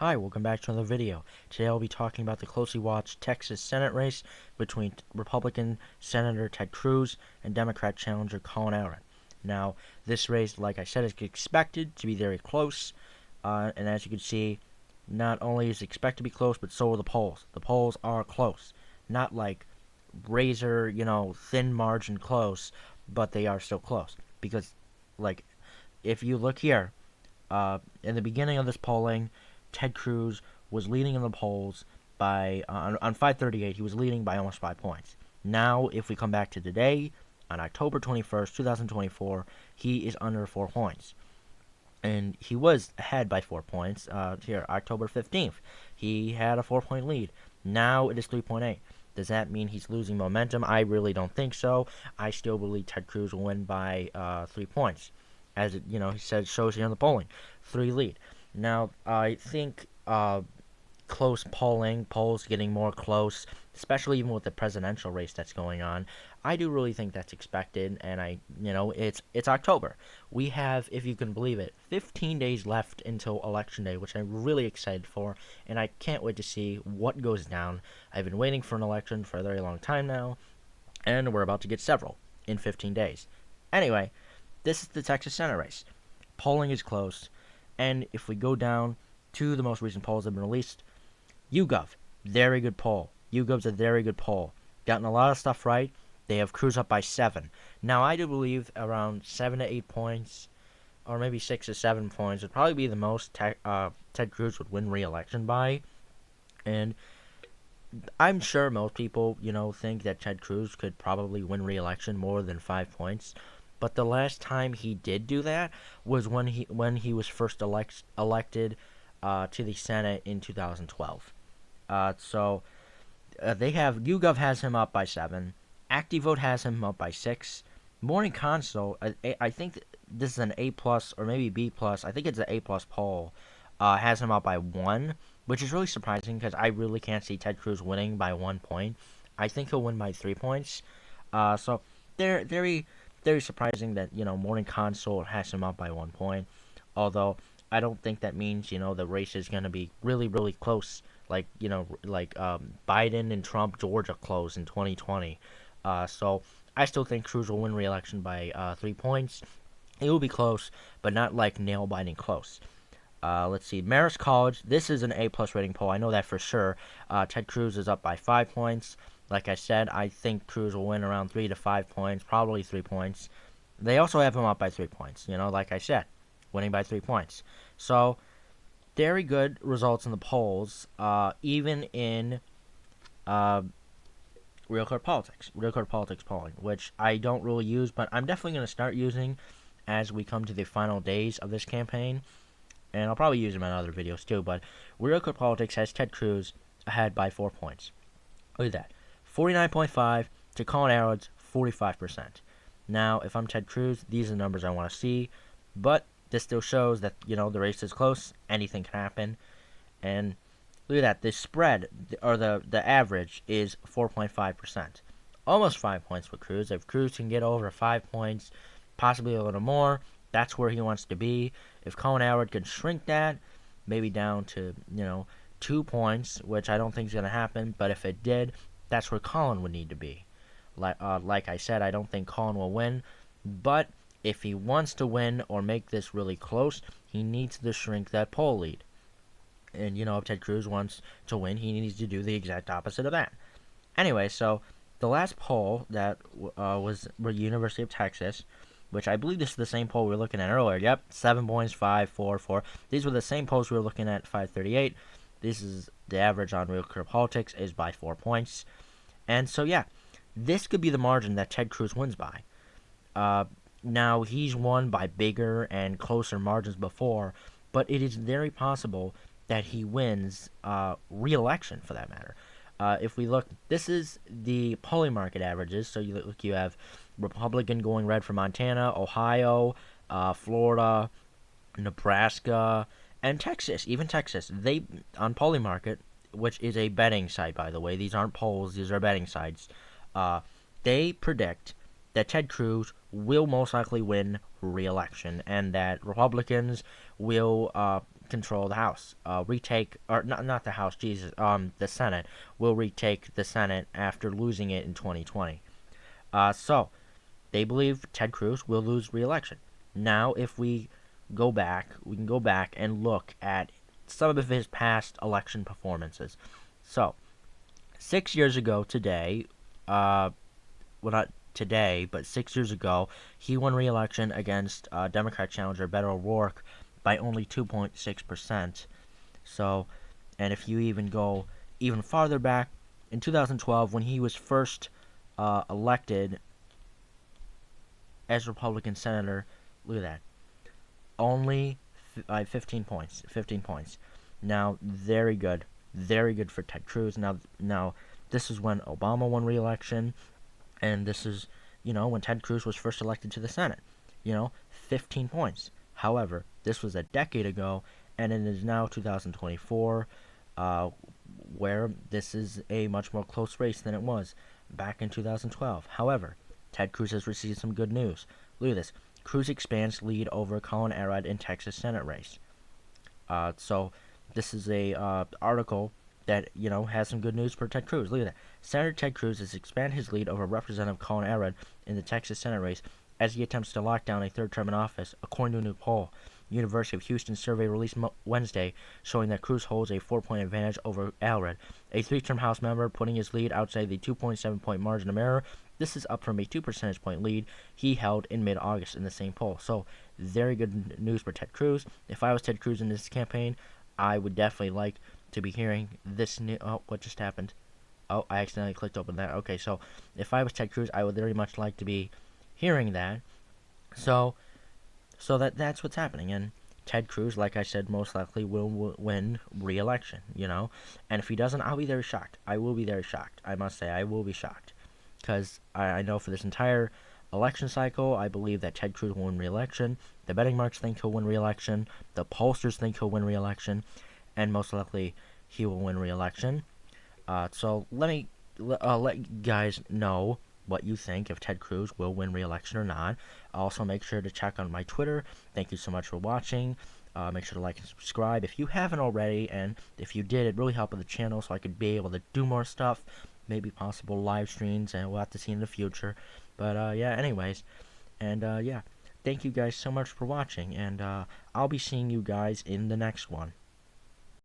Hi, welcome back to another video. Today I'll be talking about the closely watched Texas Senate race between Republican Senator Ted Cruz and Democrat challenger Colin Allen. Now, this race, like I said, is expected to be very close, and as you can see, not only is it expected to be close, but so are the polls. The polls are close. Not like razor, thin margin close, but they are still close. Because, like, if you look here, in the beginning of this polling, Ted Cruz was leading in the polls by on 538. He was leading by almost 5 points. Now, if we come back to today, on October 21st, 2024, he is under 4 points, and he was ahead by 4 points. Here, October 15th, he had a 4 point lead. Now it is 3.8. Does that mean he's losing momentum? I really don't think so. I still believe Ted Cruz will win by 3 points, as it, he said, shows here in the polling, 3 lead. Now, I think close polls getting more close, especially even with the presidential race that's going on. I do really think that's expected, and it's October. We have, if you can believe it, 15 days left until Election Day, which I'm really excited for, and I can't wait to see what goes down. I've been waiting for an election for a very long time now, and we're about to get several in 15 days. Anyway, this is the Texas Senate race. Polling is close. And if we go down to the most recent polls that have been released, YouGov, very good poll. YouGov's a very good poll. Gotten a lot of stuff right. They have Cruz up by 7. Now, I do believe around 7 to 8 points, or maybe 6 to 7 points, would probably be the most Ted Cruz would win re-election by. And I'm sure most people, think that Ted Cruz could probably win re-election more than 5 points. But the last time he did do that was when he was first elected to the Senate in 2012. They have YouGov has him up by 7. ActiVote has him up by 6. Morning Consult, I think this is an A plus or maybe B plus. I think it's an A plus poll. Has him up by 1, which is really surprising because I really can't see Ted Cruz winning by 1 point. I think he'll win by 3 points. So they're very surprising that Morning Consult has him up by 1 point. Although I don't think that means the race is going to be really really close, like Biden and Trump Georgia close in 2020. So I still think Cruz will win re-election by 3 points. It will be close, but not like nail biting close. Let's see, Marist College. This is an A plus rating poll. I know that for sure. Ted Cruz is up by 5 points. Like I said, I think Cruz will win around 3 to 5 points, probably 3 points. They also have him up by 3 points, like I said, winning by 3 points. So, very good results in the polls, even in Real Clear Politics polling, which I don't really use, but I'm definitely going to start using as we come to the final days of this campaign. And I'll probably use them in other videos too, but Real Clear Politics has Ted Cruz ahead by 4 points. Look at that. 49.5 to Colin Allen's 45%. Now, if I'm Ted Cruz, these are the numbers I want to see, but this still shows that, the race is close, anything can happen, and look at that, the spread, or the average, is 4.5%. Almost 5 points for Cruz. If Cruz can get over 5 points, possibly a little more, that's where he wants to be. If Colin Allen can shrink that, maybe down to, 2 points, which I don't think is going to happen, but if it did, that's where Colin would need to be. Like I said, I don't think Colin will win, but if he wants to win or make this really close, he needs to shrink that poll lead. And, if Ted Cruz wants to win, he needs to do the exact opposite of that. Anyway, so the last poll that was University of Texas, which I believe this is the same poll we were looking at earlier. Yep, 7 points, 5, 4, 4. These were the same polls we were looking at 538. This is the average on Real Clear Politics is by 4 points. And so, yeah, this could be the margin that Ted Cruz wins by. Now, he's won by bigger and closer margins before, but it is very possible that he wins re-election, for that matter. If we look, this is the polling market averages. So you have Republican going red for Montana, Ohio, Florida, Nebraska, and Texas. Even Texas, they on polling market, which is a betting site, by the way. These aren't polls; these are betting sites. They predict that Ted Cruz will most likely win re-election, and that Republicans will control the House, retake, or not the House, Jesus, the Senate, will retake the Senate after losing it in 2020. So they believe Ted Cruz will lose re-election. Now, if we can go back and look at some of his past election performances. So, 6 years ago today, well, not today, but 6 years ago, he won re-election against Democrat challenger Beto O'Rourke by only 2.6%. So, and if you even go even farther back, in 2012, when he was first elected as Republican senator, look at that, only 15 points. 15 points. Now, very good for Ted Cruz. Now, this is when Obama won re-election, and this is, when Ted Cruz was first elected to the Senate. 15 points. However, this was a decade ago, and it is now 2024, where this is a much more close race than it was back in 2012. However, Ted Cruz has received some good news. Look at this. Cruz expands lead over Colin Arad in Texas Senate race. So this is a article that has some good news for Ted Cruz. Look at that. Senator Ted Cruz has expanded his lead over Representative Colin Arad in the Texas Senate race as he attempts to lock down a third term in office, according to a new poll. University of Houston survey released Wednesday showing that Cruz holds a 4-point advantage over Alred, a three-term House member, putting his lead outside the 2.7-point margin of error. This is up from a 2 percentage point lead he held in mid-August in the same poll. So, very good news for Ted Cruz. If I was Ted Cruz in this campaign, I would definitely like to be hearing this new... Oh, what just happened? Oh, I accidentally clicked open that. Okay, so if I was Ted Cruz, I would very much like to be hearing that. So that's what's happening. And Ted Cruz, like I said, most likely will win re-election, And if he doesn't, I'll be very shocked. I will be very shocked. I must say, I will be shocked. Because I know for this entire election cycle, I believe that Ted Cruz will win re-election. The betting marks think he'll win re-election. The pollsters think he'll win re-election. And most likely, he will win re-election. So let you guys know what you think, if Ted Cruz will win re-election or not. Also, make sure to check on my Twitter. Thank you so much for watching. Make sure to like and subscribe if you haven't already, and if you did, it really helped with the channel so I could be able to do more stuff, maybe possible live streams, and we'll have to see in the future. But yeah, anyways, and yeah, thank you guys so much for watching, and I'll be seeing you guys in the next one.